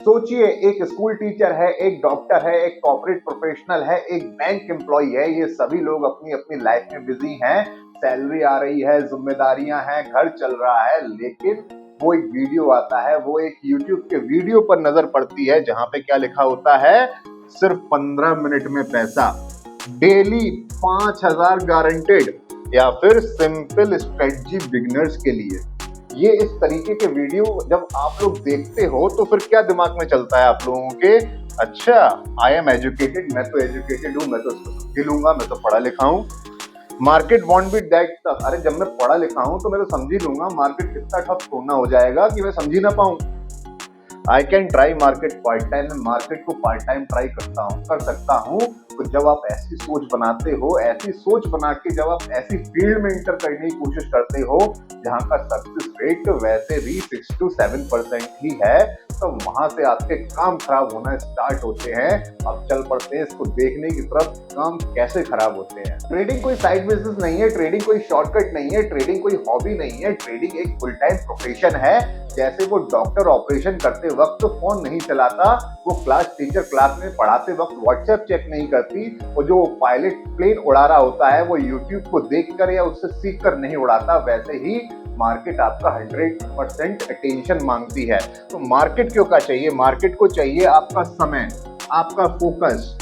सोचिए, एक school teacher है, एक डॉक्टर है, एक कॉर्पोरेट प्रोफेशनल है, एक बैंक एम्प्लॉय है, ये सभी लोग अपनी अपनी लाइफ में बिजी हैं। सैलरी आ रही है, जिम्मेदारियां हैं, घर चल रहा है, लेकिन वो एक वीडियो आता है, वो एक यूट्यूब के वीडियो पर नजर पड़ती है जहां पे क्या लिखा होता है, सिर्फ 15 मिनट में पैसा, डेली 5,000 गारंटेड, या फिर सिंपल स्ट्रेटजी बिगिनर्स के लिए। ये इस तरीके के वीडियो जब आप लोग देखते हो तो फिर क्या दिमाग में चलता है आप लोगों के? अच्छा, आई एम एजुकेटेड, मैं तो एजुकेटेड हूँ, मैं तो इसको समझ ही लूंगा, मैं तो पढ़ा लिखा हूँ। Market won't be that tough. अरे जब मैं पढ़ा लिखा हूँ तो मैं तो समझ ही लूंगा, मार्केट कितना टफ थोड़ा हो जाएगा कि मैं समझ ही ना पाऊँ। I can try market part time, मैं मार्केट को पार्ट टाइम ट्राई कर सकता हूँ। तो जब आप ऐसी सोच बनाते हो, ऐसी सोच बना के जब आप ऐसी फील्ड में इंटर करने की कोशिश करते हो जहाँ का सक्सेस रेट वैसे भी 6 to 7% ही है, तो वहां से आपके काम खराब होना स्टार्ट होते हैं। अब चल पड़ते हैं इसको देखने की तरफ, काम कैसे खराब होते हैं। ट्रेडिंग कोई साइड बिजनेस नहीं है, ट्रेडिंग कोई शॉर्टकट नहीं है, ट्रेडिंग कोई हॉबी नहीं है, ट्रेडिंग एक फुल टाइम प्रोफेशन है। जैसे वो डॉक्टर ऑपरेशन करते वक्त फोन नहीं चलाता, वो क्लास टीचर क्लास में पढ़ाते वक्त व्हाट्सएप चेक नहीं करती, और जो पायलट प्लेन उड़ा रहा होता है वो यूट्यूब को देखकर या उससे सीख कर नहीं उड़ाता, वैसे ही मार्केट आपका 100% अटेंशन मांगती है। तो मार्केट क्यों का चाहिए? मार्केट को चाहिए आपका समय, आपका फोकस।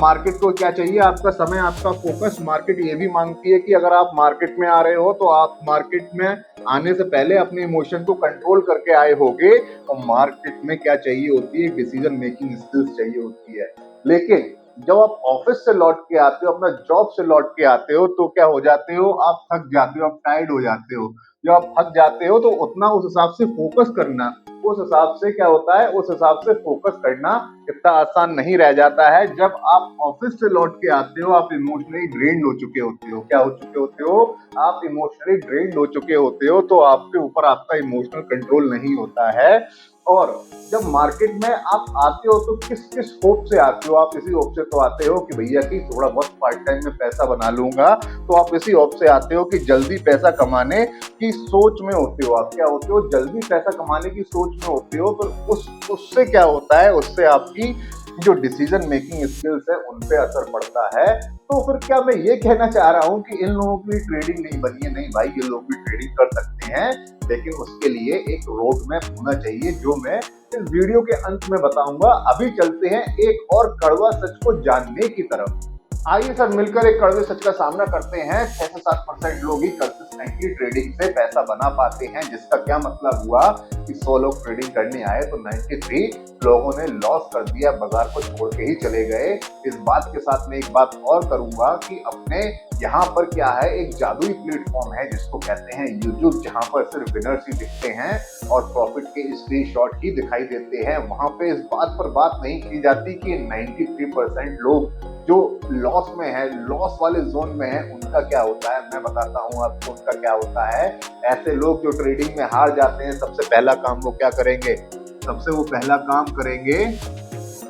मार्केट को क्या चाहिए? आपका समय, आपका फोकस। मार्केट ये भी मांगती है कि अगर आप मार्केट में आ रहे हो तो आप मार्केट में आने से पहले अपने इमोशन को कंट्रोल करके आए होगे। और मार्केट में क्या चाहिए होती है? डिसीजन मेकिंग स्किल्स चाहिए होती है। लेकिन जब आप ऑफिस से लौट के आते हो, अपना जॉब से लौट के आते हो, तो क्या हो जाते हो? आप थक जाते हो, आप टायर्ड हो जाते हो। जब आप थक जाते हो तो उतना उस हिसाब से फोकस करना, उस हिसाब से क्या होता है, उस हिसाब से फोकस करना इतना आसान नहीं रह जाता है। जब आप ऑफिस से लौट के आते हो, आप इमोशनली ड्रेन्ड हो चुके होते हो। क्या हो चुके होते हो? आप इमोशनली ड्रेन्ड हो चुके होते हो, तो आपके ऊपर आपका इमोशनल कंट्रोल नहीं होता है। और जब मार्केट में आप आते हो तो किस किस होप से आते हो? आप इसी होप से तो आते हो कि भैया कि थोड़ा बहुत पार्ट टाइम में पैसा बना लूंगा। तो आप इसी होप से आते हो कि जल्दी पैसा कमाने की सोच में होते हो। आप क्या होते हो? जल्दी पैसा कमाने की सोच में होते हो। तो उससे क्या होता है? उससे आपकी जो डिसीजन मेकिंग स्किल्स है उन पे असर पड़ता है। तो फिर क्या मैं ये कहना चाह रहा हूँ कि इन लोगों की ट्रेडिंग नहीं बनी है? नहीं भाई, ये लोग भी ट्रेडिंग कर सकते हैं, लेकिन उसके लिए एक रोड मैप होना चाहिए, जो मैं इस वीडियो के अंत में बताऊंगा। अभी चलते हैं एक और कड़वा सच को जानने की तरफ। आइए सर मिलकर एक कड़वे सच का सामना करते हैं। 6 से 7% लोग ही कंसिस्टेंटली ट्रेडिंग से पैसा बना पाते हैं, जिसका क्या मतलब हुआ कि 100 लोग ट्रेडिंग करने आए तो 93 लोगों ने लॉस कर दिया, बाजार को छोड़ के ही चले गए। इस बात के साथ मैं एक बात और करूंगा कि अपने यहाँ पर क्या है, एक जादुई प्लेटफॉर्म है जिसको कहते हैं यूट्यूब, जहाँ पर सिर्फ विनर्स ही दिखते हैं और प्रॉफिट के स्क्रीनशॉट ही दिखाई देते हैं। वहां पे इस बात पर बात नहीं की जाती कि 93% लोग जो लॉस में है, लॉस वाले जोन में है, उनका क्या होता है। मैं बताता हूँ आपको उनका क्या होता है। ऐसे लोग जो ट्रेडिंग में हार जाते हैं, सबसे पहला काम वो क्या करेंगे? सबसे वो पहला काम करेंगे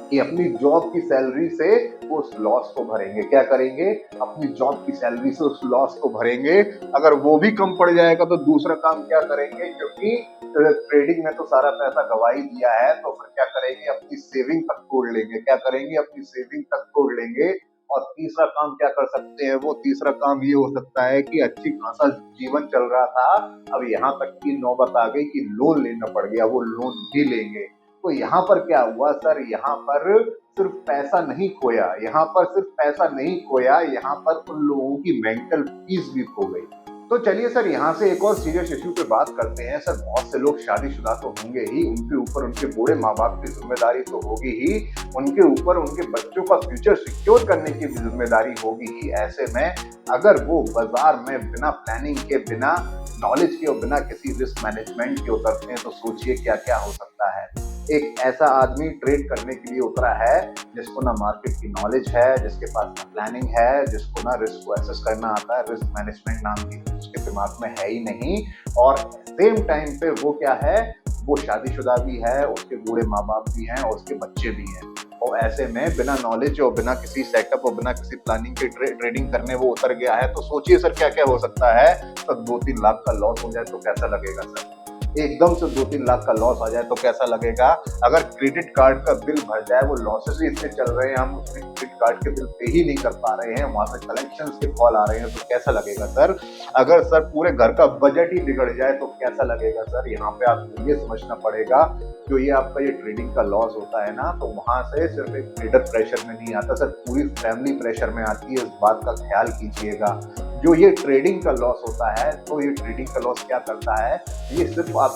कि अपनी जॉब की सैलरी से उस लॉस को भरेंगे। क्या करेंगे? अपनी जॉब की सैलरी से उस लॉस को भरेंगे। अगर वो भी कम पड़ जाएगा तो दूसरा काम क्या करेंगे? क्योंकि ट्रेडिंग में तो सारा पैसा गवा ही दिया है, तो फिर क्या करेंगे? अपनी सेविंग तक तोड़ लेंगे। क्या करेंगे? अपनी सेविंग तक तोड़ लेंगे। और तीसरा काम क्या कर सकते हैं? वो तीसरा काम ये हो सकता है कि अच्छी खासा जीवन चल रहा था, अब यहाँ तक की नौबत आ गई कि लोन लेना पड़ गया, वो लोन भी लेंगे। तो यहाँ पर क्या हुआ सर? यहाँ पर सिर्फ पैसा नहीं खोया, यहाँ पर सिर्फ पैसा नहीं खोया, यहाँ पर उन लोगों की मेंटल पीस भी खो गई। तो चलिए सर, यहाँ से एक और सीरियस इश्यू पे बात करते हैं। सर बहुत से लोग शादीशुदा तो होंगे ही, उनके ऊपर उनके बूढ़े माँ बाप की जिम्मेदारी तो होगी ही, उनके ऊपर उनके बच्चों का फ्यूचर सिक्योर करने की भी जिम्मेदारी होगी ही। ऐसे में अगर वो बाजार में बिना प्लानिंग के, बिना नॉलेज के और बिना किसी रिस्क मैनेजमेंट के उतरते हैं, तो सोचिए क्या क्या हो सकता है। एक ऐसा आदमी ट्रेड करने के लिए उतरा है जिसको ना मार्केट की नॉलेज है, जिसके पास ना प्लानिंग है, जिसको ना रिस्क को एसेस करना आता है, रिस्क मैनेजमेंट नाम की उसके दिमाग में है ही नहीं। और सेम टाइम पे वो क्या है, वो शादीशुदा भी है, उसके बूढ़े माँ बाप भी हैं और उसके बच्चे भी हैं। और ऐसे में बिना नॉलेज और बिना किसी सेटअप और बिना किसी प्लानिंग के ट्रेडिंग करने वो उतर गया है। तो सोचिए सर क्या क्या हो सकता है। तो 2-3 लाख का लॉस हो जाए तो कैसा लगेगा सर? एकदम से 2-3 लाख का लॉस आ जाए तो कैसा लगेगा। अगर क्रेडिट कार्ड का बिल भर जाए, वो लॉसेस ही इतने चल रहे हैं, हम उसमें क्रेडिट कार्ड के बिल पे ही नहीं कर पा रहे हैं, वहां से कलेक्शंस के कॉल आ रहे हैं, तो कैसा लगेगा सर। अगर सर पूरे घर का बजट ही बिगड़ जाए तो कैसा लगेगा सर। यहाँ पे आपको ये समझना पड़ेगा, जो ये आपका ये ट्रेडिंग का लॉस होता है ना, तो वहां से सिर्फ एक ट्रेडर प्रेशर में नहीं आता सर, पूरी फैमिली प्रेशर में आती है। इस बात का ख्याल कीजिएगा। जो ये ट्रेडिंग का लॉस होता है, तो ये ट्रेडिंग का लॉस क्या करता है, ये सिर्फ और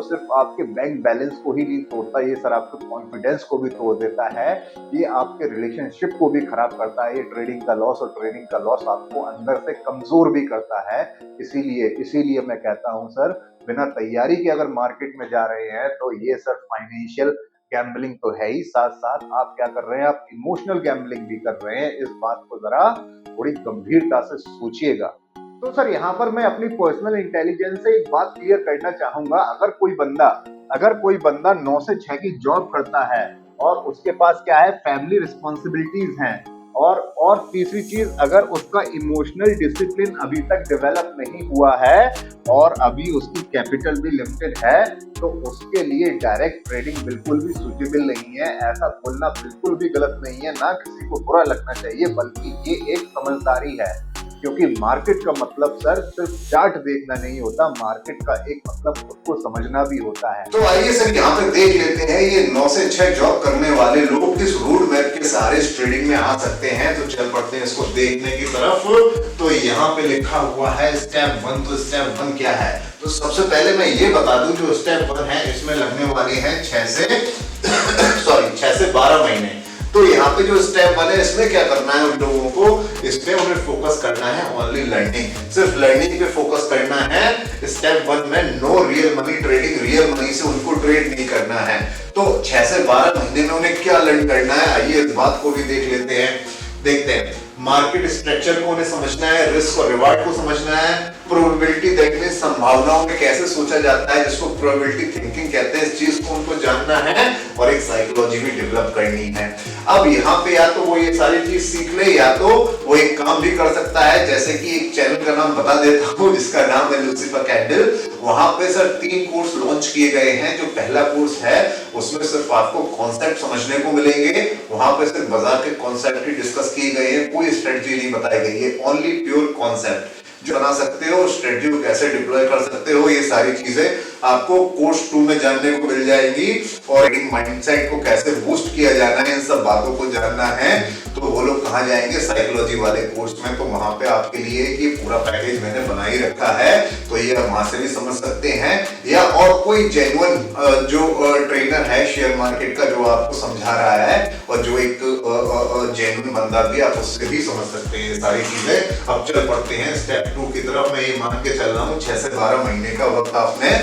सिर्फ आपके बैंक बैलेंस को ही नहीं तोड़ता, ये सर आपके कॉन्फिडेंस को भी तोड़ देता है, ये आपके रिलेशनशिप को भी खराब करता है ये ट्रेडिंग का लॉस। और ट्रेडिंग का लॉस आपको अंदर से कमजोर भी करता है। इसीलिए मैं कहता हूं सर, बिना तैयारी के अगर मार्केट में जा रहे हैं तो ये सर फाइनेंशियल गैम्बलिंग तो है ही, साथ साथ आप क्या कर रहे हैं, आप इमोशनल गैम्बलिंग भी कर रहे हैं। इस बात को जरा थोड़ी गंभीरता से सोचिएगा। तो सर यहाँ पर मैं अपनी पर्सनल इंटेलिजेंस से एक बात क्लियर करना चाहूंगा। अगर कोई बंदा 9 से 6 की जॉब करता है और उसके पास क्या है, फैमिली रिस्पॉन्सिबिलिटीज हैं, और तीसरी चीज, अगर उसका इमोशनल डिसिप्लिन अभी तक डेवलप नहीं हुआ है और अभी उसकी कैपिटल भी लिमिटेड है, तो उसके लिए डायरेक्ट ट्रेडिंग बिल्कुल भी सूटेबल नहीं है। ऐसा बोलना बिल्कुल भी गलत नहीं है, ना किसी को बुरा लगना चाहिए, बल्कि ये एक समझदारी है। क्योंकि मार्केट का मतलब सर सिर्फ चार्ट देखना नहीं होता, मार्केट का एक मतलब खुद को समझना भी होता है। तो आइए सर यहाँ पे देख लेते हैं ये 9 से 6 जॉब करने वाले लोग किस रूट मैप के सहारे इस ट्रेडिंग में आ सकते हैं। तो चल पड़ते हैं इसको देखने की तरफ। तो यहाँ पे लिखा हुआ है स्टेप 1। तो स्टेप 1 क्या है, तो सबसे पहले मैं ये बता दूं, जो स्टेप 1 है इसमें लगने वाले हैं 6 से 12 महीने। तो यहाँ पे जो स्टेप 1 है, इसमें क्या करना है उन लोगों को, इसमें उन्हें फोकस करना है ओनली लर्निंग, सिर्फ लर्निंग पे फोकस करना है। स्टेप 1 में no real money trading, real money से उनको ट्रेड नहीं करना है। तो 6 से 12 महीने में उन्हें क्या लर्न करना है, आइए इस बात को भी देख लेते हैं। देखते हैं, मार्केट स्ट्रक्चर को उन्हें समझना है, रिस्क और रिवार्ड को समझना है, प्रोबेबिलिटी देखने, संभावनाओं में कैसे सोचा जाता है, जिसको प्रोबेबिलिटी थिंकिंग कहते हैं, इस चीज को उनको जानना है, और एक साइकोलॉजी भी डेवलप करनी है। अब यहाँ पे या तो वो ये सारी चीज सीख ले, या तो वो एक काम भी कर सकता है, जैसे कि एक चैनल का नाम बता देता हूँ जिसका नाम है लूसीफर कैंडल। वहां पे सर 3 कोर्स लॉन्च किए गए हैं। जो पहला कोर्स है उसमें सिर्फ आपको कॉन्सेप्ट समझने को मिलेंगे, वहां पे सिर्फ बाजार के कॉन्सेप्ट ही डिस्कस किए गए हैं, कोई स्ट्रेटजी नहीं बताई गई है, ओनली प्योर कॉन्सेप्ट जो बना सकते हो, स्ट्रेटजी को कैसे डिप्लॉय कर सकते हो, ये सारी चीजें आपको कोर्स 2 में जानने को मिल जाएंगी। और माइंडसेट को कैसे बूस्ट किया जाना है, इन सब बातों को जानना है, तो वो लोग कहाँ जाएंगे, साइकोलॉजी वाले कोर्स में। तो वहां पे आपके लिए ये पूरा पैकेज मैंने बना ही रखा है, तो ये आप वहां से भी समझ सकते हैं। या और कोई जेन्युइन जो ट्रेनर है शेयर मार्केट का, जो आपको समझा रहा है, और जो एक जेन्युइन बंदा भी, आप उससे भी समझ सकते हैं ये सारी चीजें। अब चल पड़ते हैं स्टेप 2 की तरफ। मैं ये मान के चल रहा हूँ 6 से 12 महीने का वक्त आपने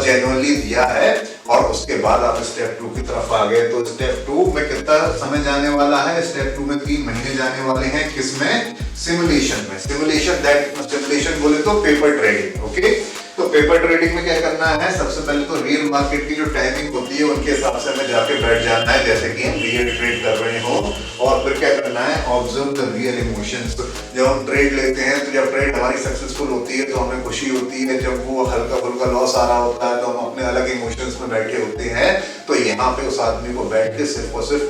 जेन्युइनली दिया है, और उसके बाद आप स्टेप 2 की तरफ आ गए। तो स्टेप 2 में कितना समय जाने वाला है, स्टेप 2 में 3 महीने जाने वाले हैं। किसमें, सिमुलेशन में। सिमुलेशन बोले तो पेपर ट्रेडिंग। ओके, तो पेपर ट्रेडिंग में क्या करना है, सबसे पहले तो रियल मार्केट की जो टाइमिंग होती है उनके हिसाब से हमें जाके बैठ जाना है, जैसे कि हम रियल ट्रेड कर रहे हो। और फिर क्या करना है, ऑब्जर्व द रियल इमोशंस। जब हम ट्रेड लेते हैं, तो जब ट्रेड हमारी सक्सेसफुल होती है तो हमें खुशी होती है, जब वो हल्का फुल्का लॉस आ रहा होता है तो हम अपने अलग इमोशंस में बैठे होते हैं। तो यहाँ पे उस आदमी को बैठ के सिर्फ और सिर्फ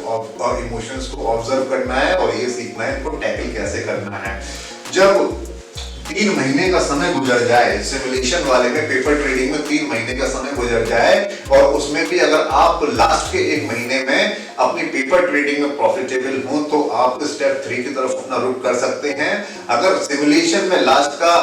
इमोशंस को ऑब्जर्व करना है, और ये सीखना है इनको टैकल कैसे करना है। जब 3 महीने का समय गुजर जाए, सिमुलेशन वाले में, पेपर ट्रेडिंग में 3 महीने का समय गुजर जाए, और उसमें भी अगर आप लास्ट के 1 महीने में अपनी पेपर ट्रेडिंग में प्रॉफिटेबल हो, तो आप स्टेप 3 की तरफ अपना रुख कर सकते हैं। अगर सिमुलेशन में लास्ट का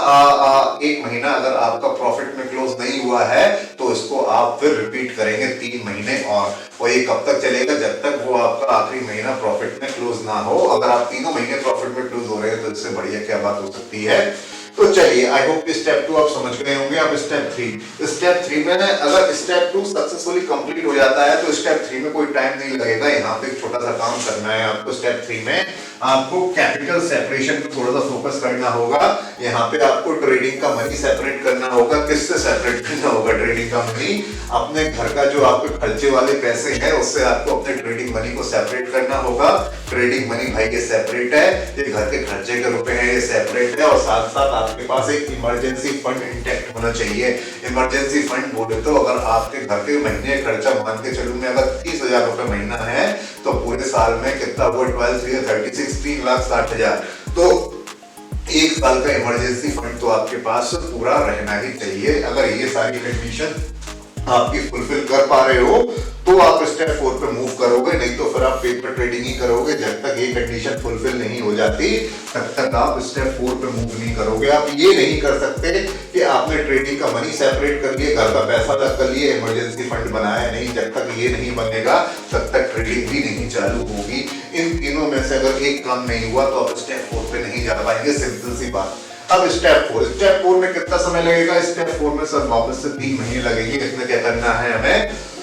1 महीना अगर आपका प्रॉफिट में क्लोज नहीं हुआ है, तो इसको आप फिर रिपीट करेंगे 3 महीने और ये कब तक चलेगा, जब तक वो आपका आखिरी महीना प्रॉफिट में क्लोज ना हो। अगर आप 3 महीने प्रॉफिट में क्लोज हो रहे हैं, तो इससे बढ़िया क्या बात हो सकती है। तो चलिए, आई होप स्टेप 2 आप समझ गए होंगे। अब स्टेप 3 में अगर स्टेप 2 सक्सेसफुली कंप्लीट हो जाता है, तो स्टेप 3 में कोई टाइम नहीं लगेगा। यहाँ पे एक छोटा सा काम करना है आपको। स्टेप 3 में आपको कैपिटल सेपरेशन पे थोड़ा सा फोकस करना होगा। यहाँ पे आपको ट्रेडिंग का मनी सेपरेट करना होगा। किससे सेपरेट करना होगा ट्रेडिंग का मनी, अपने घर का जो आपके खर्चे वाले पैसे हैं, उससे आपको अपने ट्रेडिंग मनी को सेपरेट करना होगा। ट्रेडिंग मनी भाई ये सेपरेट है, ये घर के खर्चे के रुपए हैं, ये सेपरेट है, और साथ साथ आपके पास एक इमरजेंसी फंड इंटैक्ट होना चाहिए। इमरजेंसी फंड बोले तो अगर आपके घर के महीने खर्चा मान के चलूं मैं, अगर 30,000 रुपए महीना है तो पूरे साल में कितना हुआ, 12 36 3,60,000, तो एक साल का इमरजेंसी फंड तो आपके पास पूरा रहना ही चाहिए। अगर ये सारी कंडीशन आपकी फुलफिल कर पा रहे हो तो आप स्टेप 4 पे मूव करोगे, नहीं तो फिर आप पेपर ट्रेडिंग ही करोगे। जब तक ये कंडीशन फुलफिल नहीं हो जाती तब तक आप स्टेप 4 पे मूव नहीं करोगे। आप ये नहीं कर सकते कि आपने ट्रेडिंग का मनी सेपरेट कर लिया, घर का पैसा अलग कर लिया, इमरजेंसी फंड बनाया नहीं। जब तक ये नहीं बनेगा तब तक ट्रेडिंग भी नहीं चालू होगी। इन तीनों में से अगर एक काम नहीं हुआ तो आप स्टेप 4 पे नहीं जा पाएंगे, सिंपल सी बात। अब स्टेप 4 में कितना समय लगेगा? स्टेप 4 में सर वापस से 3 महीने लगेंगे। इसमें क्या करना है हमें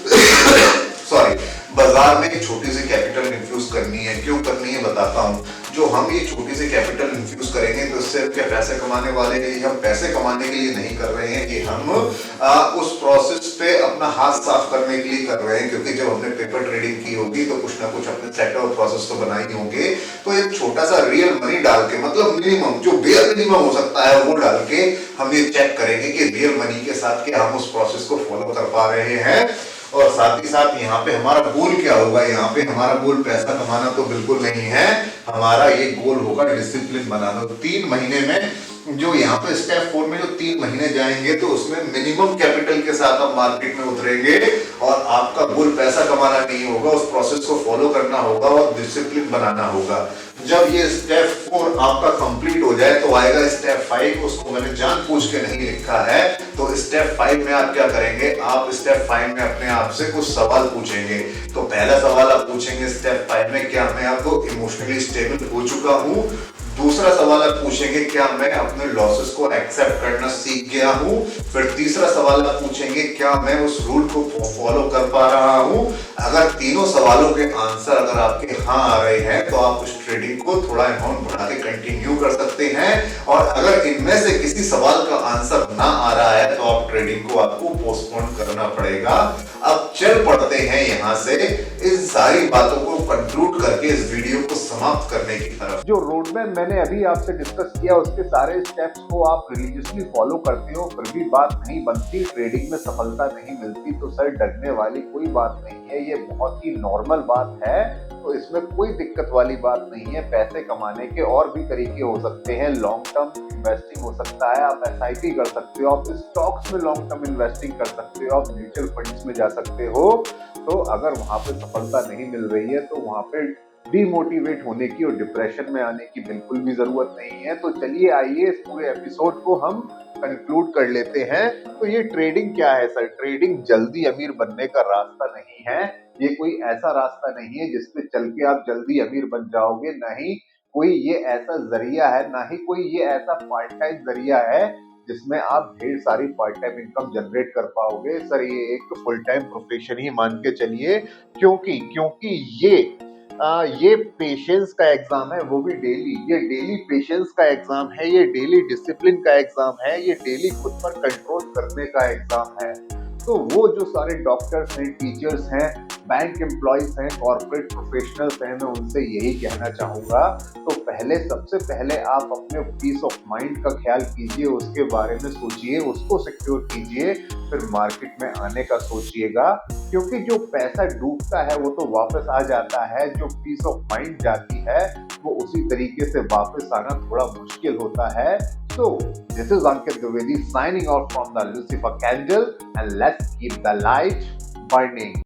सॉरी, बाजार में एक छोटी सी कैपिटल इन्फ्यूज करनी है। क्यों करनी है बताता हूँ। जो हम ये छोटी सी कैपिटल इन्फ्यूज करेंगे तो इससे क्या पैसे कमाने वाले हैं, हम पैसे कमाने के लिए नहीं कर रहे हैं, ये हम उस प्रोसेस पे अपना हाथ साफ करने के लिए कर रहे हैं। क्योंकि जब हमने पेपर ट्रेडिंग की होगी तो कुछ ना कुछ अपने सेट और प्रोसेस तो बनाए होंगे, तो एक छोटा सा रियल मनी डाल के, मतलब मिनिमम जो बेयर मिनिमम हो सकता है वो डाल के हम ये चेक करेंगे कि रियल मनी के साथ क्या हम उस प्रोसेस को फॉलो कर पा रहे हैं। और साथ ही साथ यहाँ पे हमारा गोल क्या होगा? यहाँ पे हमारा गोल पैसा कमाना तो बिल्कुल नहीं है, हमारा ये गोल होगा डिसिप्लिन बनाना। तो 3 महीने में जो यहाँ पे स्टेप 4 में जो 3 महीने जाएंगे तो उसमें मिनिमम कैपिटल के साथ आप मार्केट में उतरेंगे और आपका गोल पैसा कमाना नहीं होगा, उस प्रोसेस को फॉलो करना होगा और डिसिप्लिन बनाना होगा। जब ये स्टेप 4 आपका कंप्लीट हो जाए तो आएगा स्टेप 5। उसको मैंने जानबूझ के नहीं लिखा है। तो स्टेप 5 में आप क्या करेंगे? आप स्टेप 5 में अपने आप से कुछ सवाल पूछेंगे। तो पहला सवाल आप पूछेंगे स्टेप 5 में, क्या मैं आपको इमोशनली स्टेबल हो चुका हूँ? दूसरा सवाल आप पूछेंगे, क्या मैं अपने लॉसेस को एक्सेप्ट करना सीख गया हूं? फिर तीसरा सवाल आप पूछेंगे, क्या मैं उस रूल को फॉलो कर पा रहा हूं? अगर तीनों सवालों के आंसर अगर आपके हाँ आ रहे हैं तो आप उस ट्रेडिंग को थोड़ा अमाउंट बढ़ा के कंटिन्यू कर सकते हैं। और अगर इनमें से किसी सवाल का आंसर ना आ रहा है तो आप ट्रेडिंग को आपको पोस्टपोन करना पड़ेगा। अब चल पड़ते हैं यहां से इन सारी बातों को कंक्लूड करके इस वीडियो को समाप्त करने की तरफ। जो रोडमैप मैंने अभी आपसे डिस्कस किया उसके सारे स्टेप्स को आप रिलीजियसली फॉलो करते हो फिर भी बात नहीं बनती, ट्रेडिंग में सफलता नहीं मिलती, तो सर डरने वाली कोई बात नहीं है। ये बहुत ही नॉर्मल बात है, तो इसमें कोई दिक्कत वाली बात नहीं है। पैसे कमाने के और भी तरीके हो सकते हैं। लॉन्ग टर्म इन्वेस्टिंग हो सकता है, आप SIP कर सकते हो, आप स्टॉक्स में लॉन्ग टर्म इन्वेस्टिंग कर सकते हो, आप म्यूचुअल फंड्स में जा सकते हो। तो अगर वहां पे सफलता नहीं मिल रही है तो वहां पे डीमोटिवेट होने की और डिप्रेशन में आने की बिल्कुल भी जरूरत नहीं है। तो चलिए आइए इस पूरे एपिसोड को हम कंक्लूड कर लेते हैं। तो ये ट्रेडिंग क्या है सर? ट्रेडिंग जल्दी अमीर बनने का रास्ता नहीं है। ये कोई ऐसा रास्ता नहीं है जिसपे चल के आप जल्दी अमीर बन जाओगे, ना ही कोई ये ऐसा जरिया है, ना ही कोई ये ऐसा पार्ट टाइम जरिया है जिसमें आप ढेर सारी पार्ट टाइम इनकम जनरेट कर पाओगे। सर ये एक फुल टाइम प्रोफेशन ही मान के चलिए, क्योंकि ये पेशेंस का एग्जाम है, वो भी डेली। ये डेली पेशेंस का एग्जाम है, ये डेली डिसिप्लिन का एग्जाम है, ये डेली खुद पर कंट्रोल करने का एग्जाम है। तो वो जो सारे डॉक्टर्स हैं, टीचर्स हैं, बैंक एम्प्लॉयज हैं, कॉर्पोरेट प्रोफेशनल्स हैं, मैं उनसे यही कहना चाहूंगा। तो सबसे पहले आप अपने पीस ऑफ माइंड का ख्याल कीजिए, उसके बारे में सोचिए, उसको सिक्योर कीजिए, फिर मार्केट में आने का सोचिएगा। क्योंकि जो पैसा डूबता है वो तो वापस आ जाता है, जो पीस ऑफ माइंड जाती है वो उसी तरीके से वापस आना थोड़ा मुश्किल होता है। So, this is Ankit Dwivedi signing out from the Lucifer Candle, and let's keep the light burning.